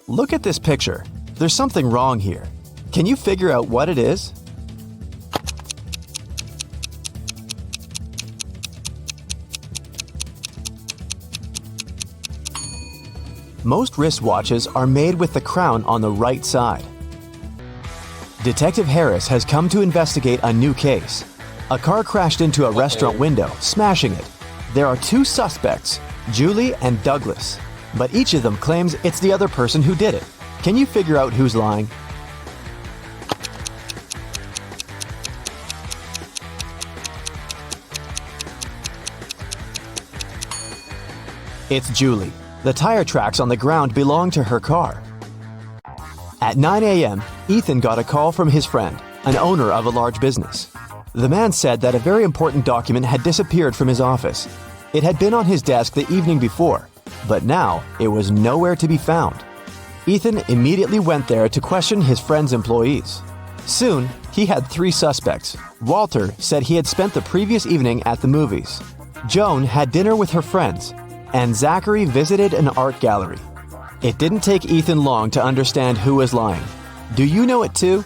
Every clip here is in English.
Look at this picture. There's something wrong here. Can you figure out what it is? Most wristwatches are made with the crown on the right side. Detective Harris has come to investigate a new case. A car crashed into a restaurant window, smashing it. There are two suspects, Julie and Douglas, but each of them claims it's the other person who did it. Can you figure out who's lying? It's Julie. The tire tracks on the ground belong to her car. At 9 a.m., Ethan got a call from his friend, an owner of a large business. The man said that a very important document had disappeared from his office. It had been on his desk the evening before, but now it was nowhere to be found. Ethan immediately went there to question his friend's employees. Soon, he had three suspects. Walter said he had spent the previous evening at the movies. Joan had dinner with her friends, and Zachary visited an art gallery. It didn't take Ethan long to understand who was lying. Do you know it too?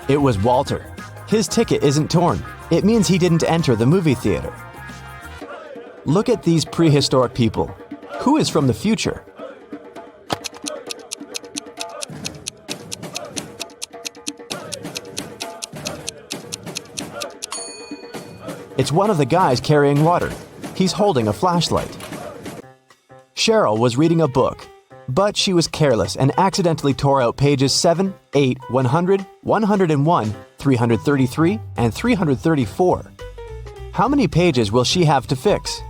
It was Walter. His ticket isn't torn. It means he didn't enter the movie theater. Look at these prehistoric people. Who is from the future? It's one of the guys carrying water. He's holding a flashlight. Cheryl was reading a book, but she was careless and accidentally tore out pages 7, 8, 100, 101, 333, and 334. How many pages will she have to fix?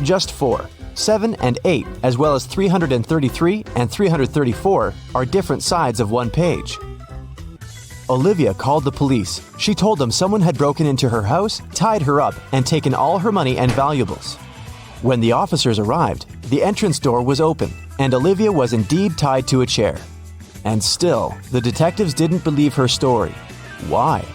Just 4. 7 and 8, as well as 333 and 334, are different sides of one page. Olivia called the police. She told them someone had broken into her house, tied her up, and taken all her money and valuables. When the officers arrived, the entrance door was open, and Olivia was indeed tied to a chair. And still, the detectives didn't believe her story. Why?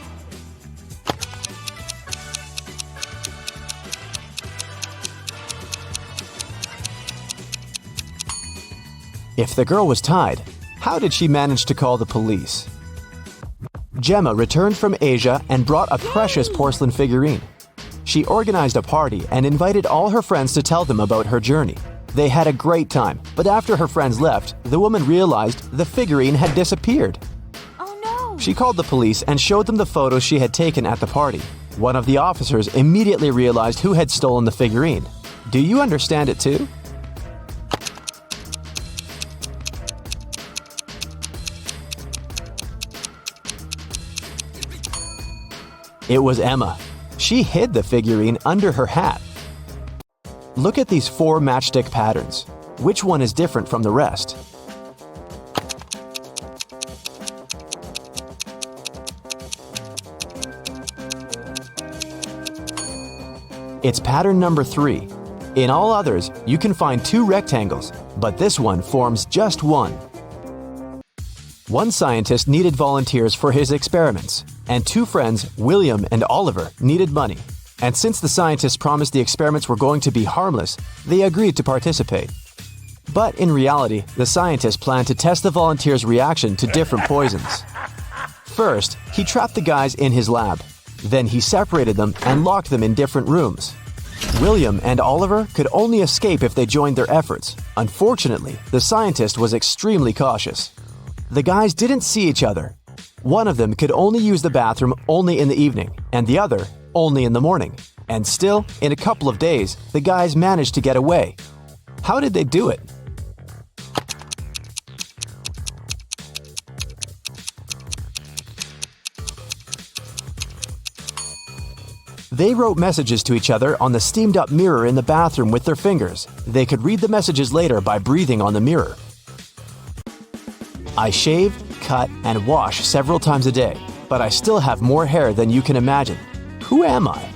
If the girl was tied, how did she manage to call the police? Gemma returned from Asia and brought a precious porcelain figurine. She organized a party and invited all her friends to tell them about her journey. They had a great time, but after her friends left, the woman realized the figurine had disappeared. Oh no! She called the police and showed them the photos she had taken at the party. One of the officers immediately realized who had stolen the figurine. Do you understand it too? It was Emma. She hid the figurine under her hat. Look at these 4 matchstick patterns. Which one is different from the rest? It's pattern number 3. In all others, you can find 2 rectangles, but this one forms just one. One scientist needed volunteers for his experiments, and 2 friends, William and Oliver, needed money. And since the scientists promised the experiments were going to be harmless, they agreed to participate. But in reality, the scientist planned to test the volunteers' reaction to different poisons. First, he trapped the guys in his lab. Then he separated them and locked them in different rooms. William and Oliver could only escape if they joined their efforts. Unfortunately, the scientist was extremely cautious. The guys didn't see each other. One of them could only use the bathroom only in the evening, and the other only in the morning. And still, in a couple of days, the guys managed to get away. How did they do it? They wrote messages to each other on the steamed-up mirror in the bathroom with their fingers. They could read the messages later by breathing on the mirror. I shave, cut, and wash several times a day, but I still have more hair than you can imagine. Who am I?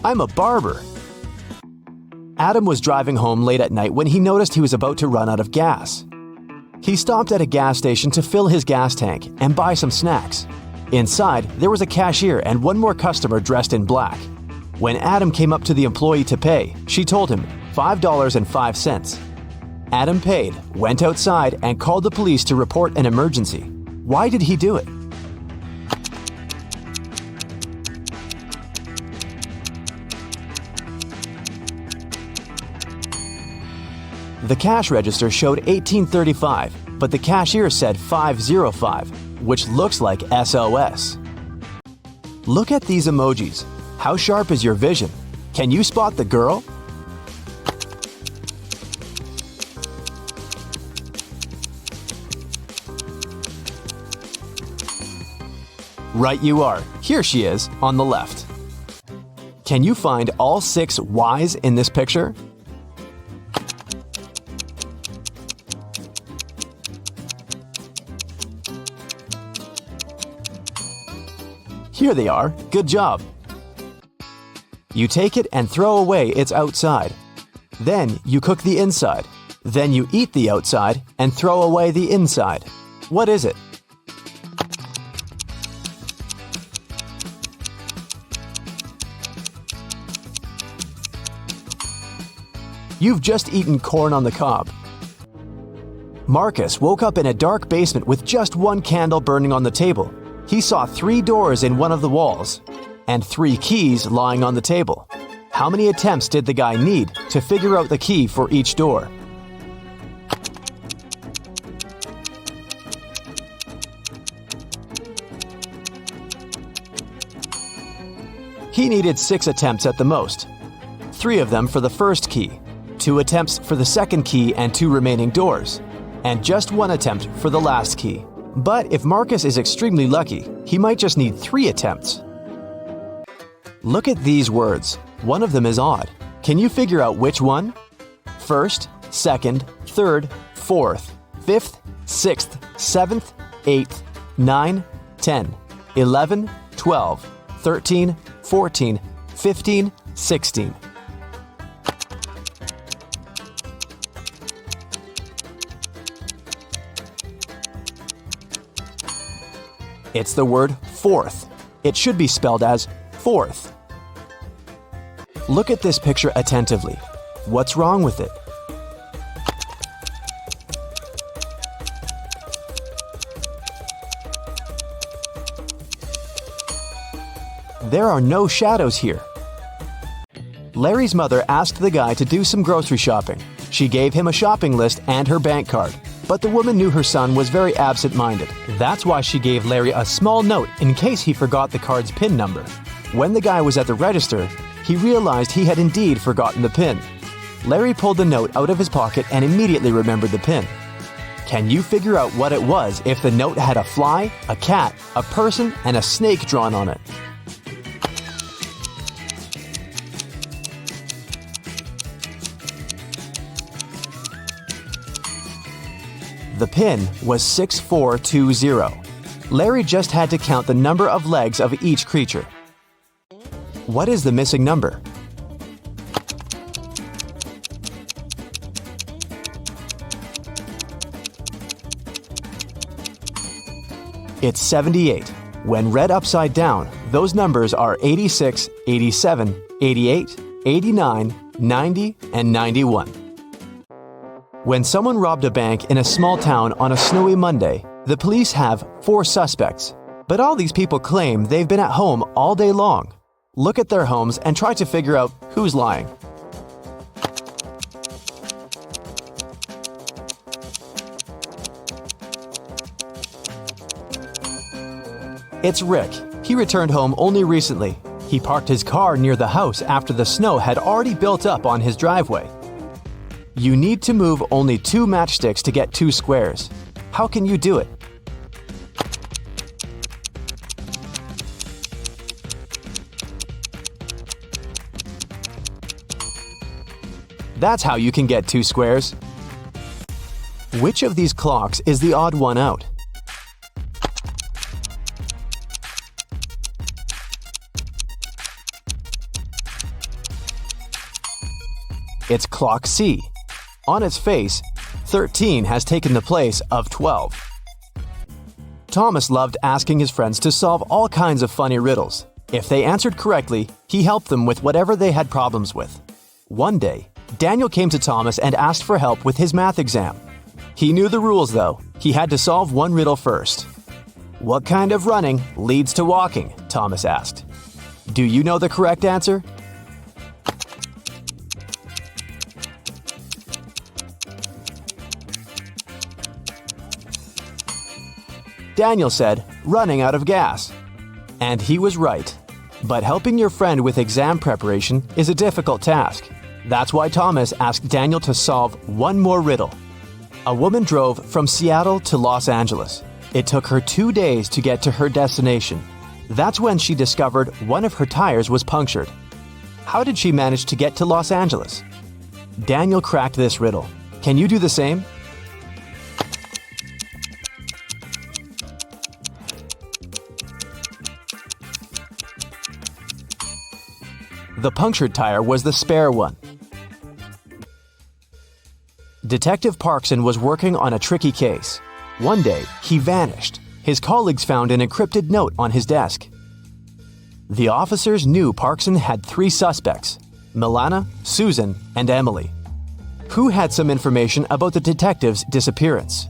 I'm a barber." Adam was driving home late at night when he noticed he was about to run out of gas. He stopped at a gas station to fill his gas tank and buy some snacks. Inside, there was a cashier and one more customer dressed in black. When Adam came up to the employee to pay, she told him $5.05. Adam paid, went outside, and called the police to report an emergency. Why did he do it? The cash register showed 1835, but the cashier said 505, which looks like SOS. Look at these emojis. How sharp is your vision? Can you spot the girl? Right you are. Here she is, on the left. Can you find all 6 Ys in this picture? Here they are. Good job. You take it and throw away its outside. Then you cook the inside. Then you eat the outside and throw away the inside. What is it? You've just eaten corn on the cob. Marcus woke up in a dark basement with just one candle burning on the table. He saw 3 doors in one of the walls and 3 keys lying on the table. How many attempts did the guy need to figure out the key for each door? He needed 6 attempts at the most. 3 of them for the first key, 2 attempts for the second key and 2 remaining doors, and just 1 attempt for the last key. But if Marcus is extremely lucky, he might just need 3 attempts. Look at these words. One of them is odd. Can you figure out which one? First, second, third, fourth, fifth, sixth, 7th, 8th, 9, 10, 11, 12, 13, 14, 15, 16. It's the word fourth. It should be spelled as fourth. Look at this picture attentively. What's wrong with it? There are no shadows here. Larry's mother asked the guy to do some grocery shopping. She gave him a shopping list and her bank card. But the woman knew her son was very absent-minded. That's why she gave Larry a small note in case he forgot the card's PIN number. When the guy was at the register, he realized he had indeed forgotten the PIN. Larry pulled the note out of his pocket and immediately remembered the PIN. Can you figure out what it was if the note had a fly, a cat, a person, and a snake drawn on it? The PIN was 6420. Larry just had to count the number of legs of each creature. What is the missing number? It's 78. When read upside down, those numbers are 86, 87, 88, 89, 90, and 91. When someone robbed a bank in a small town on a snowy Monday, the police have 4 suspects. But all these people claim they've been at home all day long. Look at their homes and try to figure out who's lying. It's Rick. He returned home only recently. He parked his car near the house after the snow had already built up on his driveway. You need to move only 2 matchsticks to get 2 squares. How can you do it? That's how you can get 2 squares. Which of these clocks is the odd one out? It's clock C. On its face, 13 has taken the place of 12. Thomas loved asking his friends to solve all kinds of funny riddles. If they answered correctly, he helped them with whatever they had problems with. One day, Daniel came to Thomas and asked for help with his math exam. He knew the rules though. He had to solve one riddle first. "What kind of running leads to walking?" Thomas asked. Do you know the correct answer? Daniel said, "Running out of gas." And he was right. But helping your friend with exam preparation is a difficult task. That's why Thomas asked Daniel to solve one more riddle. A woman drove from Seattle to Los Angeles. It took her 2 days to get to her destination. That's when she discovered one of her tires was punctured. How did she manage to get to Los Angeles? Daniel cracked this riddle. Can you do the same? The punctured tire was the spare one. Detective Parkson was working on a tricky case. One day, he vanished. His colleagues found an encrypted note on his desk. The officers knew Parkson had 3 suspects: Milana, Susan, and Emily. Who had some information about the detective's disappearance?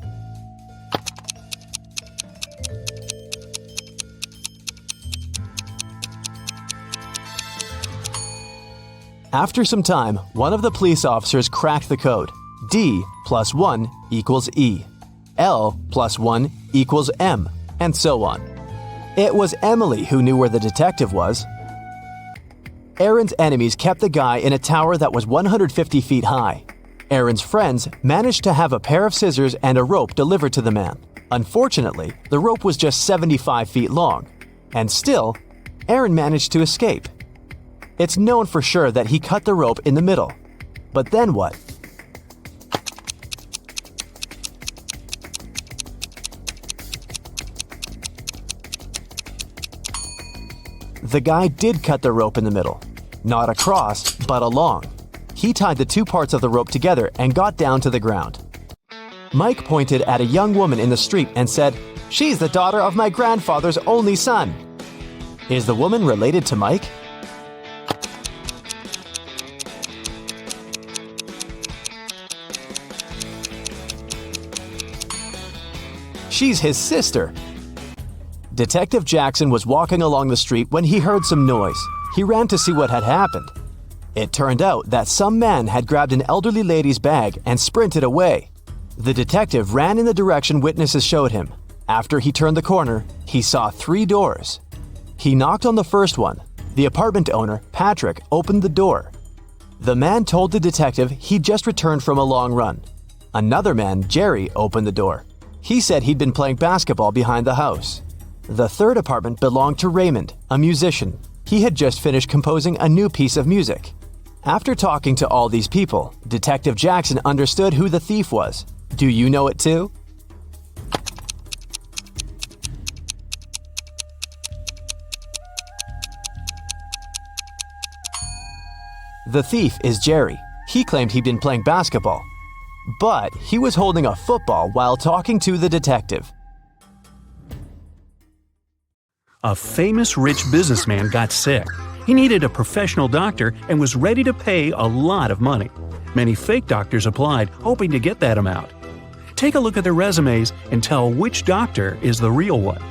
After some time, one of the police officers cracked the code. D plus 1 equals E. L plus 1 equals M, and so on. It was Emily who knew where the detective was. Aaron's enemies kept the guy in a tower that was 150 feet high. Aaron's friends managed to have a pair of scissors and a rope delivered to the man. Unfortunately, the rope was just 75 feet long. And still, Aaron managed to escape. It's known for sure that he cut the rope in the middle. But then what? The guy did cut the rope in the middle. Not across, but along. He tied the 2 parts of the rope together and got down to the ground. Mike pointed at a young woman in the street and said, "She's the daughter of my grandfather's only son." Is the woman related to Mike? She's his sister. Detective Jackson was walking along the street when he heard some noise. He ran to see what had happened. It turned out that some man had grabbed an elderly lady's bag and sprinted away. The detective ran in the direction witnesses showed him. After he turned the corner, he saw 3 doors. He knocked on the first one. The apartment owner, Patrick, opened the door. The man told the detective he'd just returned from a long run. Another man, Jerry, opened the door. He said he'd been playing basketball behind the house. The third apartment belonged to Raymond, a musician. He had just finished composing a new piece of music. After talking to all these people, Detective Jackson understood who the thief was. Do you know it too? The thief is Jerry. He claimed he'd been playing basketball. But he was holding a football while talking to the detective. A famous rich businessman got sick. He needed a professional doctor and was ready to pay a lot of money. Many fake doctors applied, hoping to get that amount. Take a look at their resumes and tell which doctor is the real one.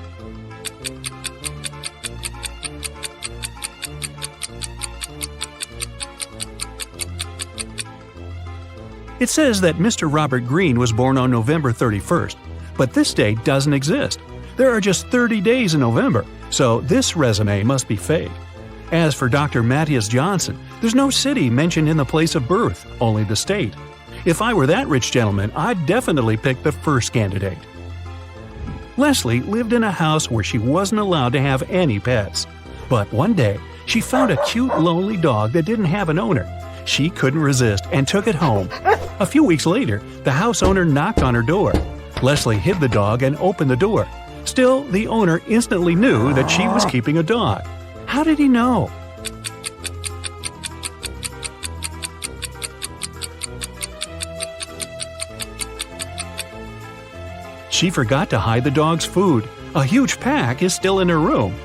It says that Mr. Robert Greene was born on November 31st, but this date doesn't exist. There are just 30 days in November, so this resume must be fake. As for Dr. Matthias Johnson, there's no city mentioned in the place of birth, only the state. If I were that rich gentleman, I'd definitely pick the first candidate. Leslie lived in a house where she wasn't allowed to have any pets. But one day, she found a cute, lonely dog that didn't have an owner. She couldn't resist and took it home. A few weeks later, the house owner knocked on her door. Leslie hid the dog and opened the door. Still, the owner instantly knew that she was keeping a dog. How did he know? She forgot to hide the dog's food. A huge pack is still in her room.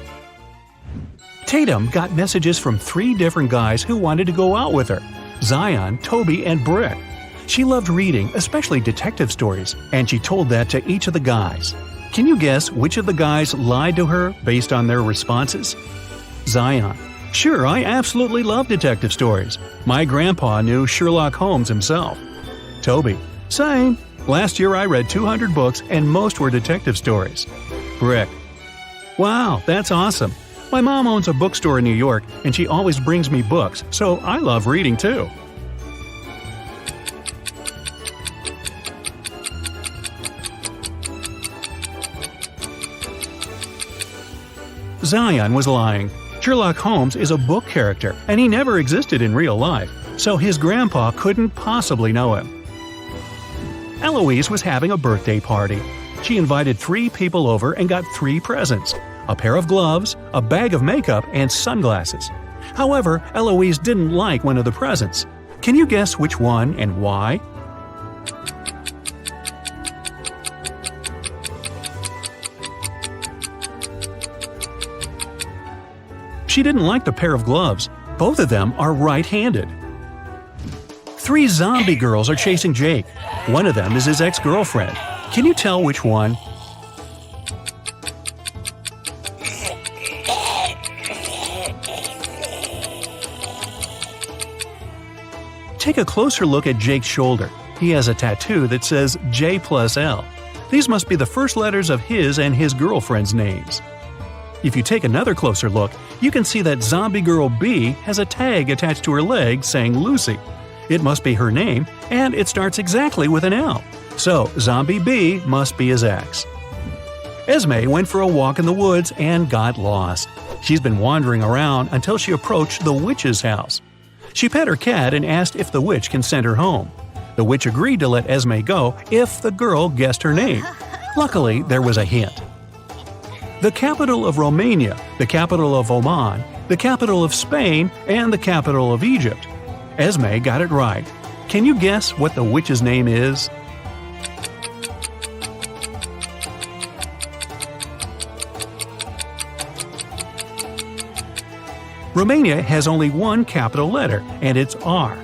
Tatum got messages from 3 different guys who wanted to go out with her: Zion, Toby, and Brick. She loved reading, especially detective stories, and she told that to each of the guys. Can you guess which of the guys lied to her based on their responses? Zion: "Sure, I absolutely love detective stories. My grandpa knew Sherlock Holmes himself." Toby: "Same. Last year I read 200 books and most were detective stories." Brick: "Wow, that's awesome. My mom owns a bookstore in New York and she always brings me books, so I love reading too." Zion was lying. Sherlock Holmes is a book character and he never existed in real life, so his grandpa couldn't possibly know him. Eloise was having a birthday party. She invited 3 people over and got 3 presents: a pair of gloves, a bag of makeup, and sunglasses. However, Eloise didn't like one of the presents. Can you guess which one and why? She didn't like the pair of gloves. Both of them are right-handed. 3 zombie girls are chasing Jake. One of them is his ex-girlfriend. Can you tell which one? Take a closer look at Jake's shoulder. He has a tattoo that says J+L. These must be the first letters of his and his girlfriend's names. If you take another closer look, you can see that Zombie Girl B has a tag attached to her leg saying Lucy. It must be her name, and it starts exactly with an L. So Zombie B must be his ex. Esme went for a walk in the woods and got lost. She's been wandering around until she approached the witch's house. She pet her cat and asked if the witch can send her home. The witch agreed to let Esme go if the girl guessed her name. Luckily, there was a hint. The capital of Romania, the capital of Oman, the capital of Spain, and the capital of Egypt. Esme got it right. Can you guess what the witch's name is? Romania has only one capital letter, and it's R.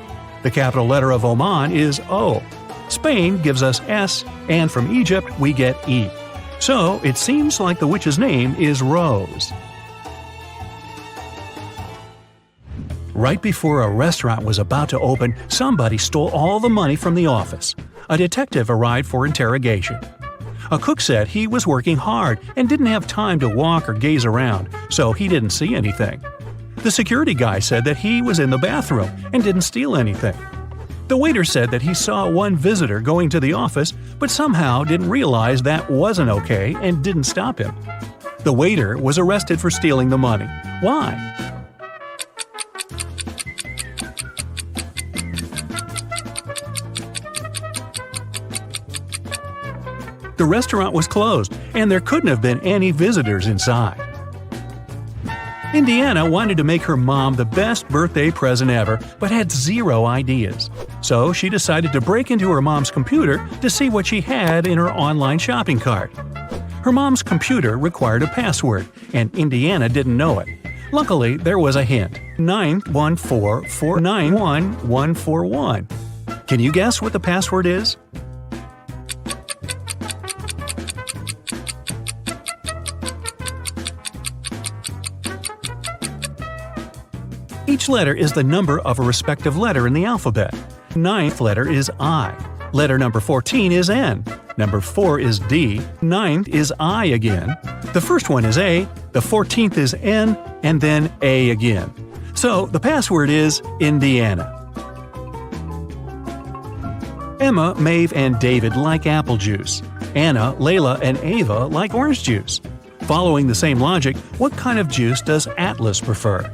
The capital letter of Oman is O. Spain gives us S, and from Egypt we get E. So it seems like the witch's name is Rose. Right before a restaurant was about to open, somebody stole all the money from the office. A detective arrived for interrogation. A cook said he was working hard and didn't have time to walk or gaze around, so he didn't see anything. The security guy said that he was in the bathroom and didn't steal anything. The waiter said that he saw one visitor going to the office, but somehow didn't realize that wasn't okay and didn't stop him. The waiter was arrested for stealing the money. Why? The restaurant was closed, and there couldn't have been any visitors inside. Indiana wanted to make her mom the best birthday present ever, but had 0 ideas. So she decided to break into her mom's computer to see what she had in her online shopping cart. Her mom's computer required a password, and Indiana didn't know it. Luckily, there was a hint: 914491141. Can you guess what the password is? Each letter is the number of a respective letter in the alphabet. 9th letter is I. Letter number 14 is N. Number 4 is D. 9th is I again. The first one is A. The 14th is N. And then A again. So the password is Indiana. Emma, Maeve, and David like apple juice. Anna, Layla, and Ava like orange juice. Following the same logic, what kind of juice does Atlas prefer?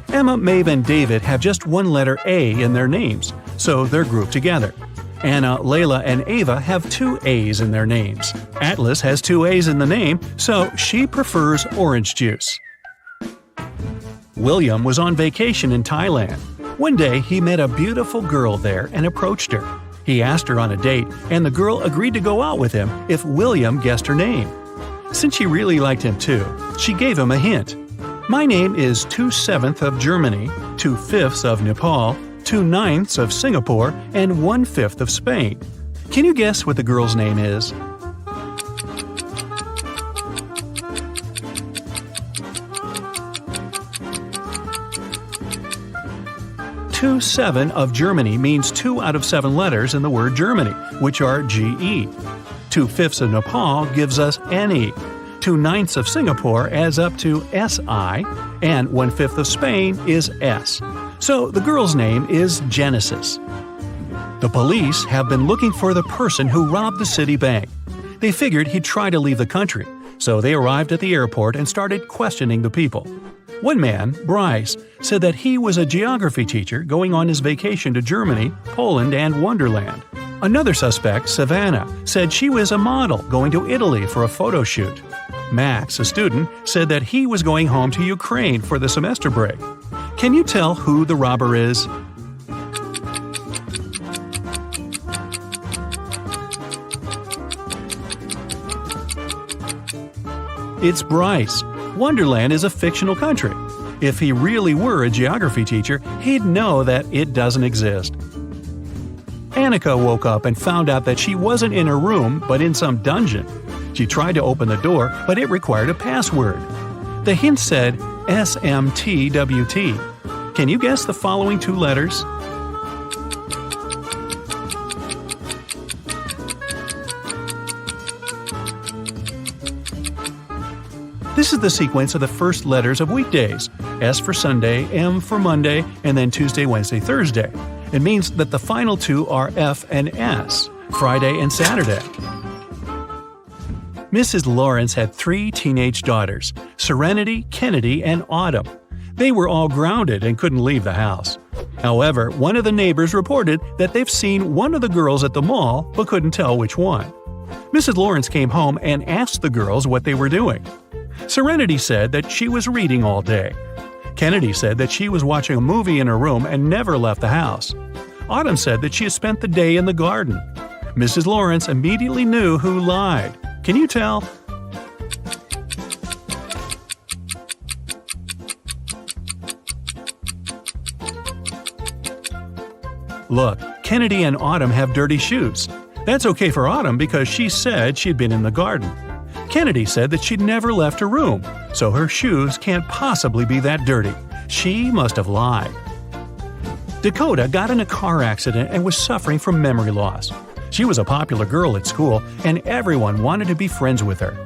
Emma, Maeve, and David have just one letter A in their names, so they're grouped together. Anna, Layla, and Ava have 2 A's in their names. Atlas has 2 A's in the name, so she prefers orange juice. William was on vacation in Thailand. One day, he met a beautiful girl there and approached her. He asked her on a date, and the girl agreed to go out with him if William guessed her name. Since she really liked him too, she gave him a hint. My name is 2/7 of Germany, 2/5 of Nepal, 2/9 of Singapore, and 1/5 of Spain. Can you guess what the girl's name is? 2/7 of Germany means 2 out of 7 letters in the word Germany, which are GE. 2/5 of Nepal gives us NE. 2/9 of Singapore adds up to SI, and 1/5 of Spain is S. So the girl's name is Genesis. The police have been looking for the person who robbed the city bank. They figured he'd try to leave the country, so they arrived at the airport and started questioning the people. One man, Bryce, said that he was a geography teacher going on his vacation to Germany, Poland, and Wonderland. Another suspect, Savannah, said she was a model going to Italy for a photo shoot. Max, a student, said that he was going home to Ukraine for the semester break. Can you tell who the robber is? It's Bryce. Wonderland is a fictional country. If he really were a geography teacher, he'd know that it doesn't exist. Annika woke up and found out that she wasn't in her room, but in some dungeon. She tried to open the door, but it required a password. The hint said SMTWT. Can you guess the following 2 letters? This is the sequence of the first letters of weekdays. S for Sunday, M for Monday, and then Tuesday, Wednesday, Thursday. It means that the final 2 are F and S, Friday and Saturday. Mrs. Lawrence had 3 teenage daughters, Serenity, Kennedy, and Autumn. They were all grounded and couldn't leave the house. However, one of the neighbors reported that they've seen one of the girls at the mall but couldn't tell which one. Mrs. Lawrence came home and asked the girls what they were doing. Serenity said that she was reading all day. Kennedy said that she was watching a movie in her room and never left the house. Autumn said that she had spent the day in the garden. Mrs. Lawrence immediately knew who lied. Can you tell? Look, Kennedy and Autumn have dirty shoes. That's okay for Autumn because she said she'd been in the garden. Kennedy said that she'd never left her room, so her shoes can't possibly be that dirty. She must have lied. Dakota got in a car accident and was suffering from memory loss. She was a popular girl at school, and everyone wanted to be friends with her.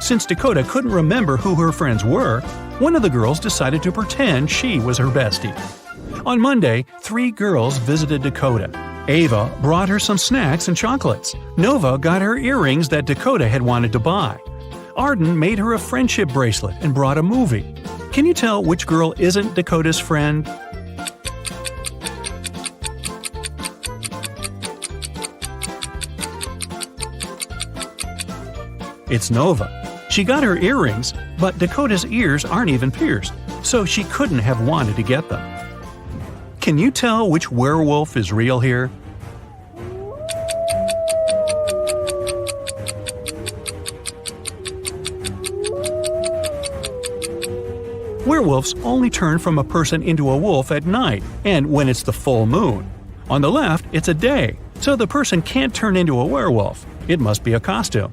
Since Dakota couldn't remember who her friends were, one of the girls decided to pretend she was her bestie. On Monday, 3 girls visited Dakota. Ava brought her some snacks and chocolates. Nova got her earrings that Dakota had wanted to buy. Arden made her a friendship bracelet and brought a movie. Can you tell which girl isn't Dakota's friend? It's Nova. She got her earrings, but Dakota's ears aren't even pierced, so she couldn't have wanted to get them. Can you tell which werewolf is real here? Werewolves only turn from a person into a wolf at night and when it's the full moon. On the left, it's a day, so the person can't turn into a werewolf. It must be a costume.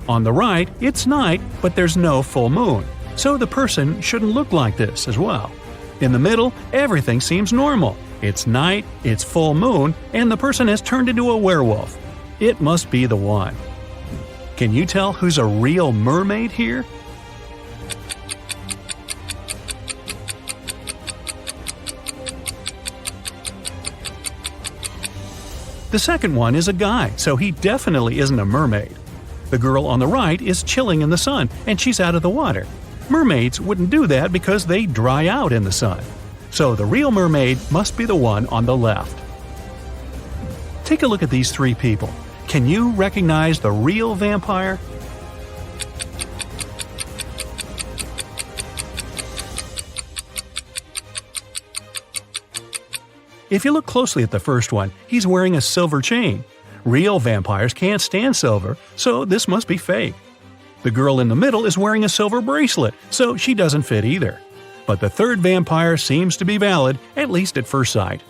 On the right, it's night, but there's no full moon, so the person shouldn't look like this as well. In the middle, everything seems normal. It's night, it's full moon, and the person has turned into a werewolf. It must be the one. Can you tell who's a real mermaid here? The second one is a guy, so he definitely isn't a mermaid. The girl on the right is chilling in the sun, and she's out of the water. Mermaids wouldn't do that because they dry out in the sun. So the real mermaid must be the one on the left. Take a look at these 3 people. Can you recognize the real vampire? If you look closely at the first one, he's wearing a silver chain. Real vampires can't stand silver, so this must be fake. The girl in the middle is wearing a silver bracelet, so she doesn't fit either. But the third vampire seems to be valid, at least at first sight.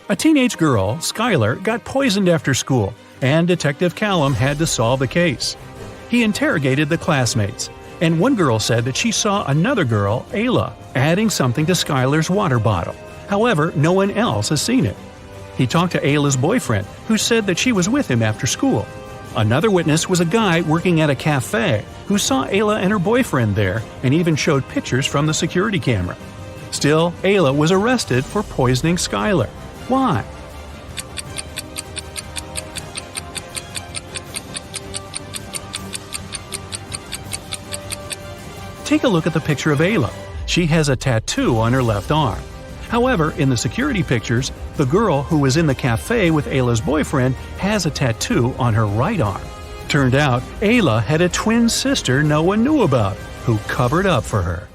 A teenage girl, Skylar, got poisoned after school, and Detective Callum had to solve the case. He interrogated the classmates, and one girl said that she saw another girl, Ayla, adding something to Skylar's water bottle. However, no one else has seen it. He talked to Ayla's boyfriend, who said that she was with him after school. Another witness was a guy working at a cafe who saw Ayla and her boyfriend there and even showed pictures from the security camera. Still, Ayla was arrested for poisoning Skylar. Why? Take a look at the picture of Ayla. She has a tattoo on her left arm. However, in the security pictures, the girl who was in the cafe with Ayla's boyfriend has a tattoo on her right arm. Turned out, Ayla had a twin sister no one knew about, who covered up for her.